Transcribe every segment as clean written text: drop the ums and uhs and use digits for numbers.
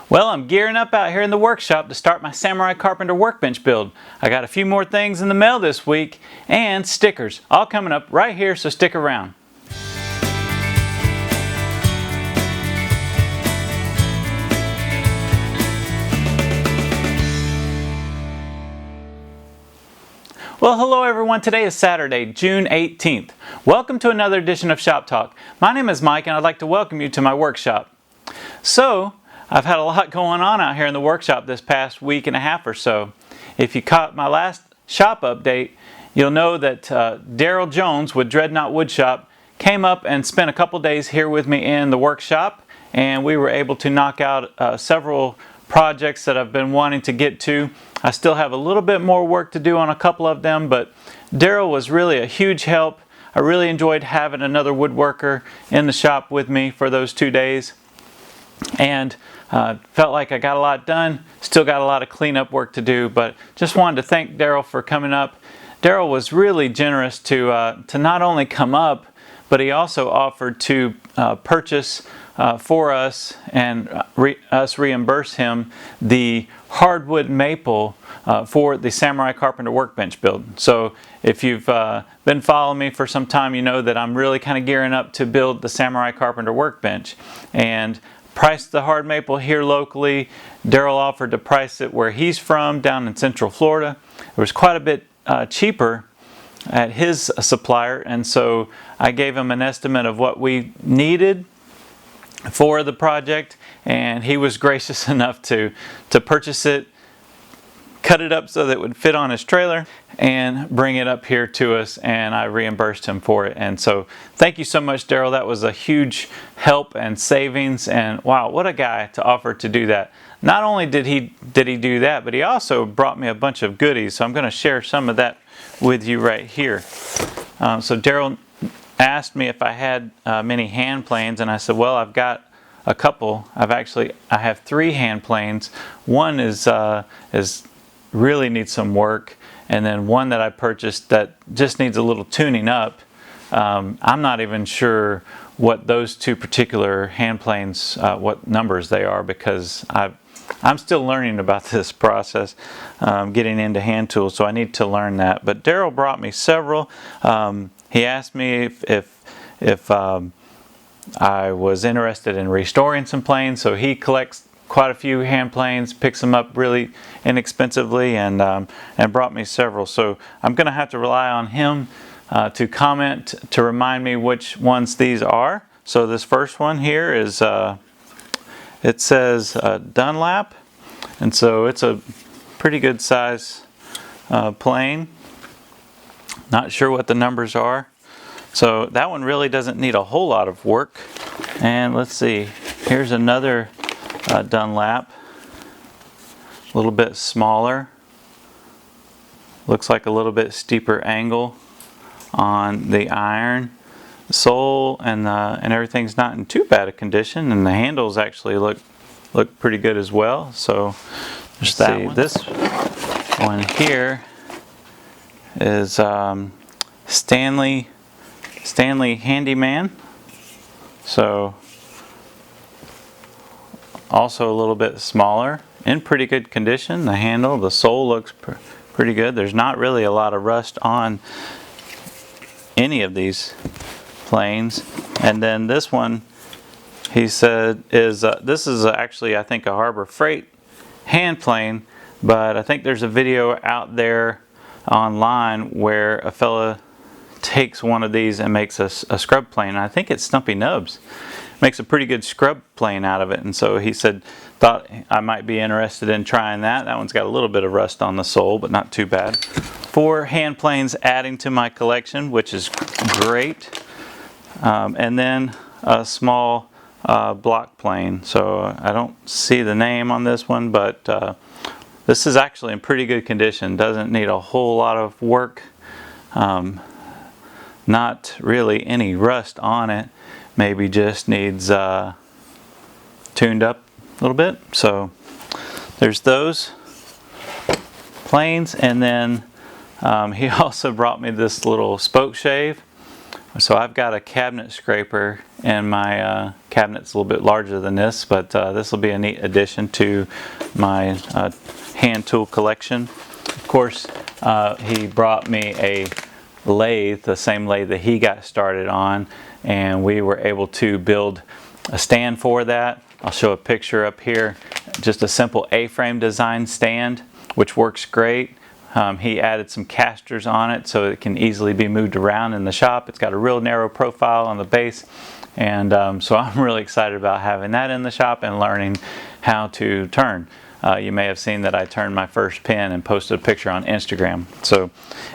Well, I'm gearing up out here in the workshop to start my Samurai Carpenter Workbench build. I got a few more things in the mail this week and stickers, all coming up right here, so stick around. Well, hello everyone. Today is Saturday, June 18th. Welcome to another edition of Shop Talk. My name is Mike and I'd like to welcome you to my workshop. So, I've had a lot going on out here in the workshop this past week and a half or so. If you caught my last shop update, you'll know that Daryl Jones with Dreadknot Woodshop came up and spent a couple days here with me in the workshop, and we were able to knock out several projects that I've been wanting to get to. I still have a little bit more work to do on a couple of them, but Daryl was really a huge help. I really enjoyed having another woodworker in the shop with me for those 2 days, and felt like I got a lot done. Still got a lot of cleanup work to do, but just wanted to thank Daryl for coming up. Daryl was really generous to not only come up, but he also offered to purchase for us and us reimburse him the hardwood maple for the Samurai Carpenter Workbench build. So if you've been following me for some time, you know that I'm really kind of gearing up to build the Samurai Carpenter Workbench, and priced the hard maple here locally. Daryl offered to price it where he's from, down in Central Florida. It was quite a bit cheaper at his supplier, and so I gave him an estimate of what we needed for the project, and he was gracious enough to purchase it, cut it up so that it would fit on his trailer, and bring it up here to us, and I reimbursed him for it. And so thank you so much, Daryl. That was a huge help and savings, and wow, what a guy to offer to do that. Not only did he do that, but he also brought me a bunch of goodies, so I'm going to share some of that with you right here. So Daryl asked me if I had many hand planes, and I said, well, I've got a couple. I have 3 hand planes. One is really needs some work, and then one that I purchased that just needs a little tuning up. I'm not even sure what those 2 particular hand planes, what numbers they are, because I'm still learning about this process, getting into hand tools, so I need to learn that. But Daryl brought me several. He asked me if I was interested in restoring some planes, so he collects quite a few hand planes, picks them up really inexpensively, and brought me several. So I'm going to have to rely on him to comment to remind me which ones these are. So this first one here is it says Dunlap, and so it's a pretty good size plane. Not sure what the numbers are. So that one really doesn't need a whole lot of work. And let's see, here's another Dunlap, a little bit smaller, looks like a little bit steeper angle on the iron. The sole and everything's not in too bad a condition, and the handles actually look pretty good as well. So there's that one. This one here is Stanley Handyman. So also a little bit smaller, in pretty good condition. The handle, the sole looks pretty good. There's not really a lot of rust on any of these planes. And then this one, he said, is this is actually, I think, a Harbor Freight hand plane, but I think there's a video out there online where a fella takes one of these and makes a scrub plane. I think it's Stumpy Nubs. Makes a pretty good scrub plane out of it, and so he thought I might be interested in trying that. That one's got a little bit of rust on the sole, but not too bad. 4 hand planes adding to my collection, which is great. And then a small block plane. So I don't see the name on this one, but this is actually in pretty good condition. Doesn't need a whole lot of work. Not really any rust on it. Maybe just needs tuned up a little bit. So there's those planes, and then he also brought me this little spoke shave. So I've got a cabinet scraper and my cabinet's a little bit larger than this, but this will be a neat addition to my hand tool collection. Of course, he brought me a lathe, the same lathe that he got started on, and we were able to build a stand for that. I'll show a picture up here. Just a simple A-frame design stand, which works great. He added some casters on it so it can easily be moved around in the shop. It's got a real narrow profile on the base, and so I'm really excited about having that in the shop and learning how to turn. You may have seen that I turned my first pin and posted a picture on Instagram. So,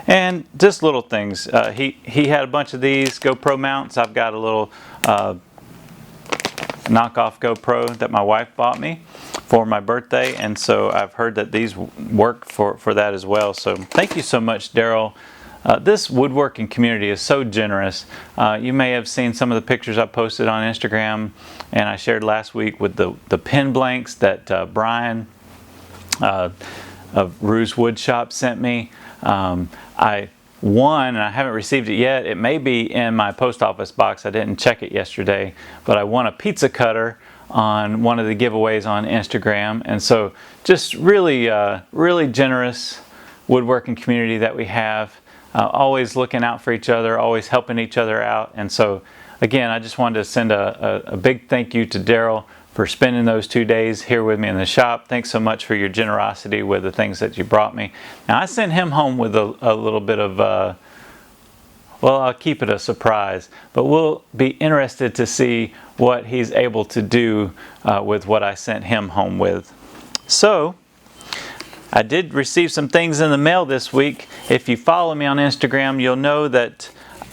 and just little things. He had a bunch of these GoPro mounts. I've got a little knockoff GoPro that my wife bought me for my birthday, and so I've heard that these work for that as well. So thank you so much, Daryl. This woodworking community is so generous. You may have seen some of the pictures I posted on Instagram and I shared last week with the pin blanks that Brian of Ruse Woodshop sent me. I won, and I haven't received it yet. It may be in my post office box. I didn't check it yesterday, but I won a pizza cutter on one of the giveaways on Instagram. And so just really really generous woodworking community that we have, always looking out for each other, always helping each other out. And so again, I just wanted to send a big thank you to Daryl for spending those 2 days here with me in the shop. Thanks so much for your generosity with the things that you brought me. Now, I sent him home with a little bit of, well, I'll keep it a surprise, but we'll be interested to see what he's able to do with what I sent him home with. So, I did receive some things in the mail this week. If you follow me on Instagram, you'll know that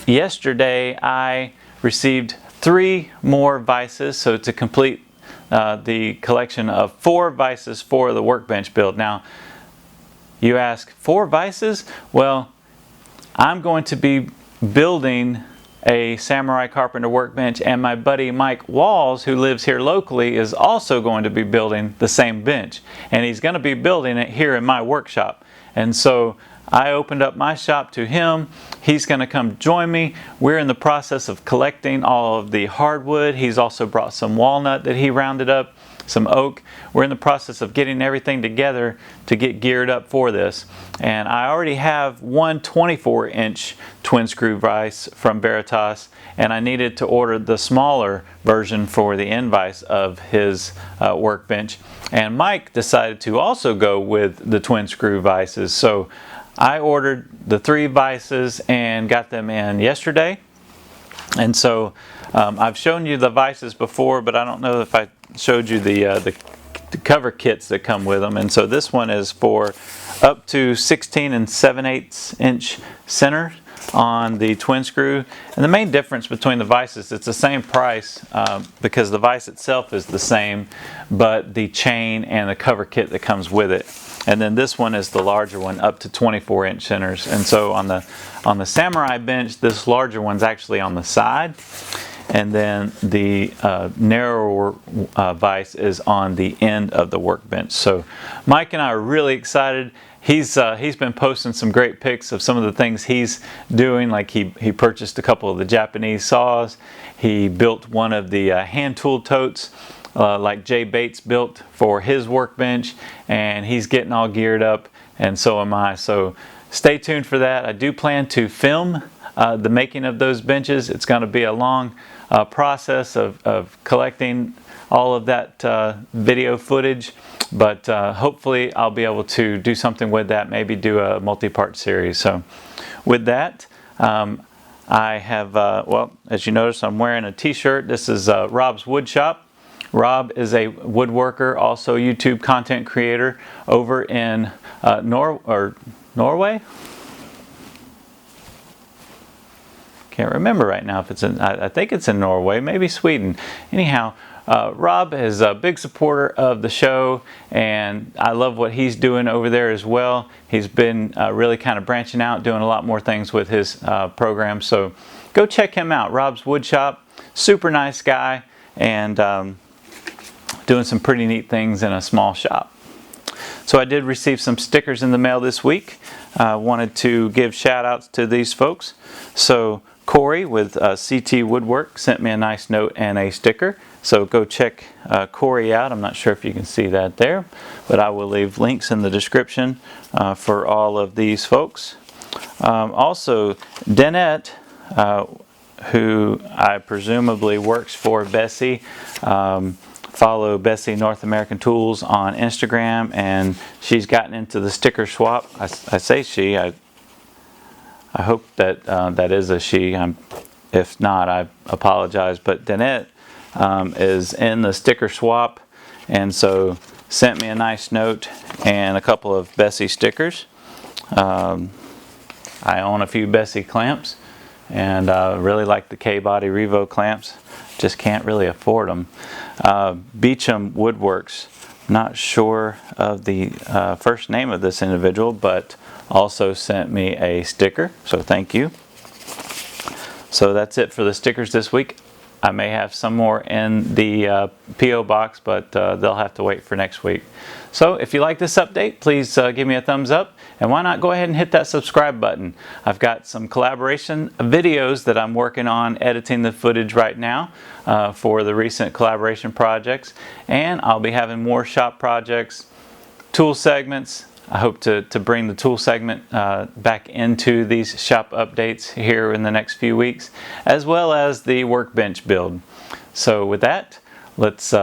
yesterday I received 3 more vices, so to complete the collection of 4 vices for the workbench build. Now, you ask, 4 vices? Well, I'm going to be building a Samurai Carpenter workbench, and my buddy Mike Walls, who lives here locally, is also going to be building the same bench, and he's going to be building it here in my workshop. And so I opened up my shop to him. He's going to come join me. We're in the process of collecting all of the hardwood. He's also brought some walnut that he rounded up, some oak. We're in the process of getting everything together to get geared up for this. And I already have one 24-inch twin screw vise from Veritas, and I needed to order the smaller version for the end vise of his workbench. And Mike decided to also go with the twin screw vices. So I ordered the 3 vices and got them in yesterday. And so I've shown you the vices before, but I don't know if I showed you the cover kits that come with them. And so this one is for up to 16 7/8 inch center on the twin screw. And the main difference between the vices, it's the same price because the vise itself is the same, but the chain and the cover kit that comes with it. And then this one is the larger one, up to 24-inch centers. And so on the Samurai bench, this larger one's actually on the side, and then the narrower vise is on the end of the workbench. So Mike and I are really excited. He's been posting some great pics of some of the things he's doing. Like he purchased a couple of the Japanese saws. He built one of the hand tool totes like Jay Bates built for his workbench, and he's getting all geared up, and so am I. So stay tuned for that. I do plan to film the making of those benches. It's going to be a long process of collecting all of that video footage, but hopefully I'll be able to do something with that, maybe do a multi-part series. So with that, I have, well, as you notice, I'm wearing a t-shirt. This is Rob's Woodshop. Rob is a woodworker, also YouTube content creator over in Norway? Can't remember right now if it's in, I think it's in Norway, maybe Sweden. Anyhow, Rob is a big supporter of the show, and I love what he's doing over there as well. He's been really kind of branching out, doing a lot more things with his program. So go check him out, Rob's Woodshop. Super nice guy, and doing some pretty neat things in a small shop. So I did receive some stickers in the mail this week. I wanted to give shout outs to these folks. So Corey with CT Woodworks sent me a nice note and a sticker. So go check Corey out. I'm not sure if you can see that there, but I will leave links in the description for all of these folks. Also, Danette, who I presumably works for Bessey. Follow Bessey North American Tools on Instagram, and she's gotten into the sticker swap. I say she. I hope that that is a she. If not, I apologize. But Danette is in the sticker swap, and so sent me a nice note and a couple of Bessey stickers. I own a few Bessey clamps, and really like the K-body Revo clamps. Just can't really afford them. Beachum Woodworks, not sure of the first name of this individual, but also sent me a sticker, so thank you. So that's it for the stickers this week. I may have some more in the P.O. box, but they'll have to wait for next week. So if you like this update, please give me a thumbs up, and why not go ahead and hit that subscribe button. I've got some collaboration videos that I'm working on editing the footage right now for the recent collaboration projects, and I'll be having more shop projects, tool segments. I hope to bring the tool segment back into these shop updates here in the next few weeks, as well as the workbench build. So with that, let's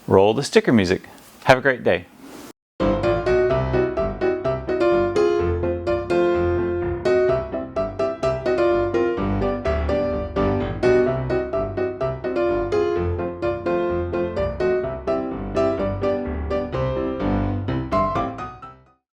roll the sticker music. Have a great day.